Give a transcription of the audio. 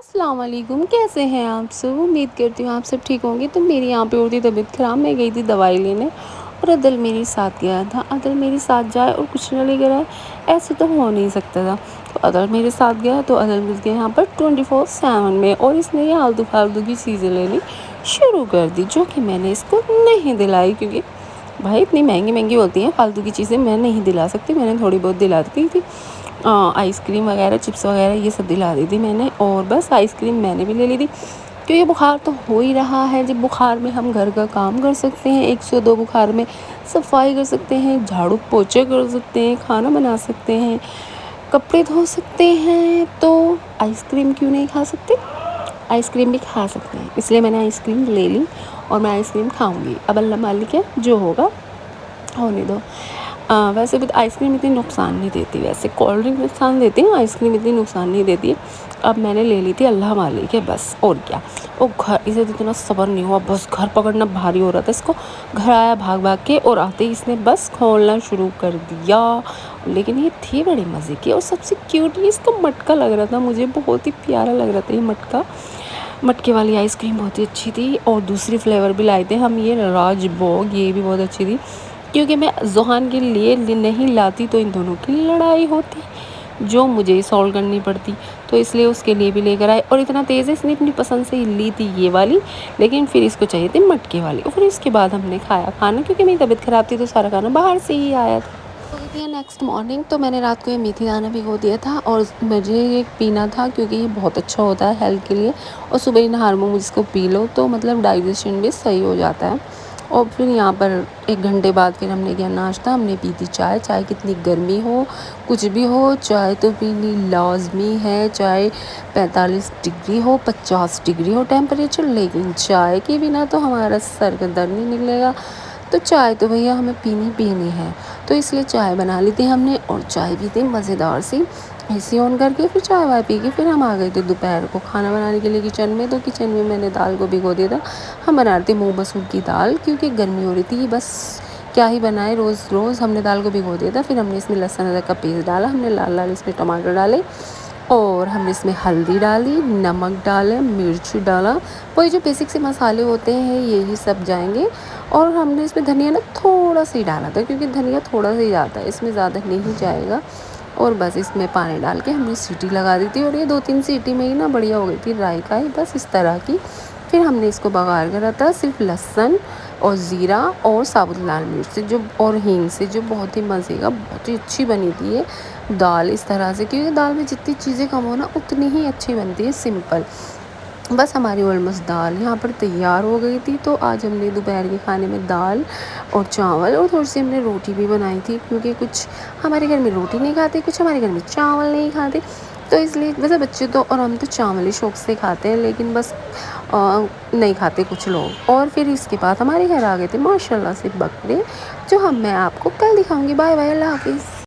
अस्सलाम वालेकुम, कैसे हैं आप सब। उम्मीद करती हूँ आप सब ठीक होंगे। तो मेरी यहाँ पे हो रही तबीयत ख़राब, मैं गई थी दवाई लेने और अदल मेरे साथ गया था। अदल मेरे साथ जाए और कुछ ना लेकर आए, ऐसे तो हो नहीं सकता था। तो अदल मेरे साथ गया तो अदल घुस गया यहाँ पर 24/7 में, और इसने ये आलतू फालतू की चीज़ें लेनी शुरू कर दी जो कि मैंने इसको नहीं दिलाई, क्योंकि भाई इतनी महंगी महंगी होती हैं फालतू की चीज़ें, मैं नहीं दिला सकती। मैंने थोड़ी बहुत दिला दी थी, आइसक्रीम वगैरह, चिप्स वगैरह ये सब दिला दी थी मैंने। और बस आइसक्रीम मैंने भी ले ली थी, क्योंकि बुखार तो हो ही रहा है। जब बुखार में हम घर का काम कर सकते हैं, 102 बुखार में सफाई कर सकते हैं, झाड़ू पोछे कर सकते हैं, खाना बना सकते हैं, कपड़े धो सकते हैं, तो आइसक्रीम क्यों नहीं खा सकते। आइसक्रीम भी खा सकते हैं, इसलिए मैंने आइसक्रीम ले ली और मैं आइसक्रीम खाऊंगी। अब अल्लाह मालिक है, जो होगा होने दो। वैसे भी तो आइसक्रीम इतनी नुकसान नहीं देती, वैसे कोल्ड ड्रिंक नुकसान देती है, आइसक्रीम इतनी नुकसान नहीं देती है। अब मैंने ले ली थी, अल्लाह मालिक है बस, और क्या। वो घर, इसे तो इतना सब्र नहीं हुआ, बस घर पकड़ना भारी हो रहा था इसको। घर आया भाग भाग के, और आते ही इसने बस खोलना शुरू कर दिया। लेकिन ये थी बड़ी मज़े की, और सबसे क्यूट ये इसका मटका लग रहा था, मुझे बहुत ही प्यारा लग रहा था ये मटका। मटके वाली आइसक्रीम बहुत ही अच्छी थी, और दूसरी फ्लेवर भी लाए थे हम, ये राजभोग, ये भी बहुत अच्छी थी। क्योंकि मैं ज़ुहान के लिए नहीं लाती तो इन दोनों की लड़ाई होती, जो मुझे ही सॉल्व करनी पड़ती, तो इसलिए उसके लिए भी लेकर आए। और इतना तेज़ है, इसने अपनी पसंद से ही ली थी ये वाली, लेकिन फिर इसको चाहिए थी मटके वाली। और फिर इसके बाद हमने खाया खाना, क्योंकि मेरी तबीयत ख़राब थी तो सारा खाना बाहर से ही आया था। हो गई थी नेक्स्ट मॉर्निंग, तो मैंने रात को ये मेथी दाना भिगो दिया था, और मुझे ये पीना था क्योंकि ये बहुत अच्छा होता है हेल्थ के लिए। और सुबह ही नहार मुँह इसको पी लो तो मतलब डाइजेशन भी सही हो जाता है। और फिर यहाँ पर 1 घंटे बाद फिर हमने किया नाश्ता, हमने पी थी चाय। चाय कितनी गर्मी हो, कुछ भी हो, चाय तो पीनी लाजमी है। चाहे 45 डिग्री हो, 50 डिग्री हो टेम्परेचर, लेकिन चाय के बिना तो हमारा सर का दर्द नहीं निकलेगा। तो चाय तो भैया हमें पीनी पीनी है, तो इसलिए चाय बना ली थी हमने, और चाय भी थी मज़ेदार सी। एसी ऑन करके फिर चाय वाय पी के फिर हम आ गए थे दोपहर को खाना बनाने के लिए किचन में। तो किचन में मैंने दाल को भिगो दिया था। हम बना रहे थे मूंग मसूर की दाल, क्योंकि गर्मी हो रही थी, बस क्या ही बनाए रोज़ रोज़। हमने दाल को भिगो दिया था, फिर हमने इसमें लहसुन अदरक का पेस्ट डाला, हमने लाल लाल इसमें टमाटर डाले, और हमने इसमें हल्दी डाली, नमक डाला, मिर्च डाला, वही जो बेसिक से मसाले होते हैं यही सब जाएंगे। और हमने इसमें धनिया ना थोड़ा सा ही डाला था, क्योंकि धनिया थोड़ा सा ही जाता है, इसमें ज़्यादा नहीं जाएगा। और बस इसमें पानी डाल के हमने सीटी लगा दी थी, और ये 2-3 सीटी में ही ना बढ़िया हो गई थी रायता ही, बस इस तरह की। फिर हमने इसको बघार करा था सिर्फ लहसुन और ज़ीरा और साबुत लाल मिर्च से, जो और हींग से, जो बहुत ही मज़े का, बहुत ही अच्छी बनी थी ये दाल इस तरह से। क्योंकि दाल में जितनी चीज़ें कम हो ना उतनी ही अच्छी बनती है, सिंपल। बस हमारी ऑलमोस्ट दाल यहाँ पर तैयार हो गई थी। तो आज हमने दोपहर के खाने में दाल और चावल, और थोड़ी सी हमने रोटी भी बनाई थी, क्योंकि कुछ हमारे घर में रोटी नहीं खाते, कुछ हमारे घर में चावल नहीं खाते, तो इसलिए वैसे बच्चे तो और हम तो चावल ही शौक से खाते हैं, लेकिन बस नहीं खाते कुछ लोग। और फिर इसके बाद हमारे घर आ गए थे माशाल्लाह से बकरे, जो मैं आपको कल दिखाऊंगी। बाय बाय, अल्लाह हाफिज़।